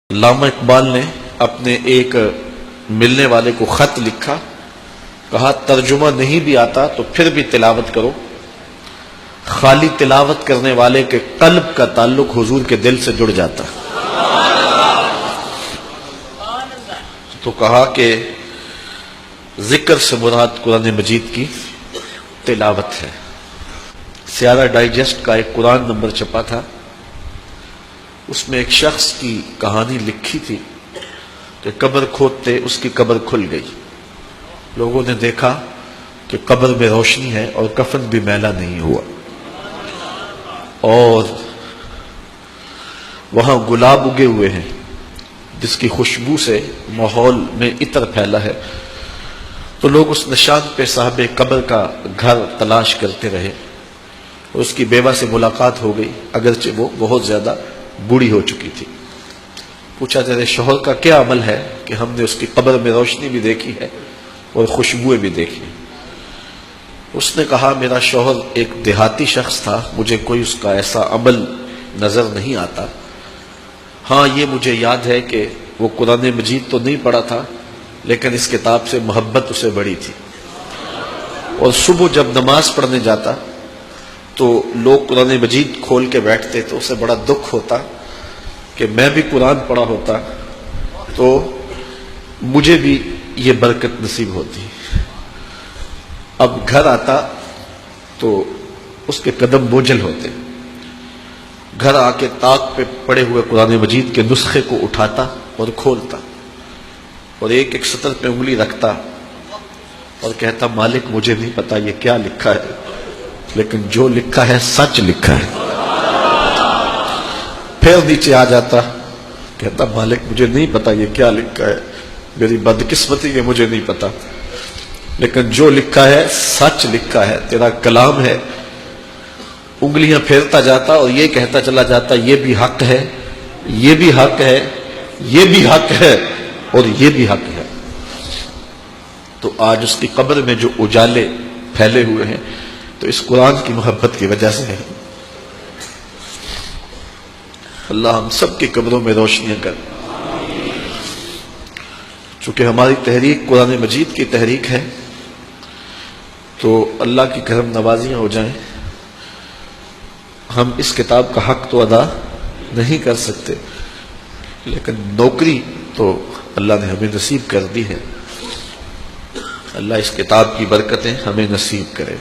علامہ اقبال نے اپنے ایک ملنے والے کو خط لکھا، کہا ترجمہ نہیں بھی آتا تو پھر بھی تلاوت کرو، خالی تلاوت کرنے والے کے قلب کا تعلق حضور کے دل سے جڑ جاتا ہے۔ تو کہا کہ ذکر سے مراد قرآن مجید کی تلاوت ہے۔ سیارہ ڈائجسٹ کا ایک قرآن نمبر چھپا تھا، اس میں ایک شخص کی کہانی لکھی تھی کہ قبر کھودتے اس کی قبر کھل گئی، لوگوں نے دیکھا کہ قبر میں روشنی ہے اور کفن بھی میلا نہیں ہوا، اور وہاں گلاب اگے ہوئے ہیں جس کی خوشبو سے ماحول میں عطر پھیلا ہے۔ تو لوگ اس نشان پہ صاحب قبر کا گھر تلاش کرتے رہے اور اس کی بیوہ سے ملاقات ہو گئی، اگرچہ وہ بہت زیادہ بوڑھی ہو چکی تھی۔ پوچھا تیرے شوہر کا کیا عمل ہے کہ ہم نے اس کی قبر میں روشنی بھی دیکھی ہے اور خوشبوئیں بھی دیکھی۔ اس نے کہا میرا شوہر ایک دیہاتی شخص تھا، مجھے کوئی اس کا ایسا عمل نظر نہیں آتا، ہاں یہ مجھے یاد ہے کہ وہ قرآن مجید تو نہیں پڑھا تھا لیکن اس کتاب سے محبت اسے بڑی تھی، اور صبح جب نماز پڑھنے جاتا تو لوگ قرآن مجید کھول کے بیٹھتے تو اسے بڑا دکھ ہوتا کہ میں بھی قرآن پڑھا ہوتا تو مجھے بھی یہ برکت نصیب ہوتی۔ اب گھر آتا تو اس کے قدم بوجھل ہوتے، گھر آ کے طاق پہ پڑے ہوئے قرآن مجید کے نسخے کو اٹھاتا اور کھولتا اور ایک ایک سطر پہ انگلی رکھتا اور کہتا مالک مجھے نہیں پتا یہ کیا لکھا ہے، لیکن جو لکھا ہے سچ لکھا ہے۔ پھر نیچے آ جاتا، کہتا مالک مجھے نہیں پتا یہ کیا لکھا ہے، میری بدقسمتی ہے مجھے نہیں پتا، لیکن جو لکھا ہے سچ لکھا ہے، تیرا کلام ہے۔ انگلیاں پھیرتا جاتا اور یہ کہتا چلا جاتا یہ بھی حق ہے، یہ بھی حق ہے، یہ بھی حق ہے اور یہ بھی حق ہے۔ تو آج اس کی قبر میں جو اجالے پھیلے ہوئے ہیں تو اس قرآن کی محبت کی وجہ سے ہے۔ اللہ ہم سب کی قبروں میں روشنیاں کر۔ چونکہ ہماری تحریک قرآن مجید کی تحریک ہے تو اللہ کی کرم نوازیاں ہو جائیں۔ ہم اس کتاب کا حق تو ادا نہیں کر سکتے لیکن نوکری تو اللہ نے ہمیں نصیب کر دی ہے۔ اللہ اس کتاب کی برکتیں ہمیں نصیب کرے۔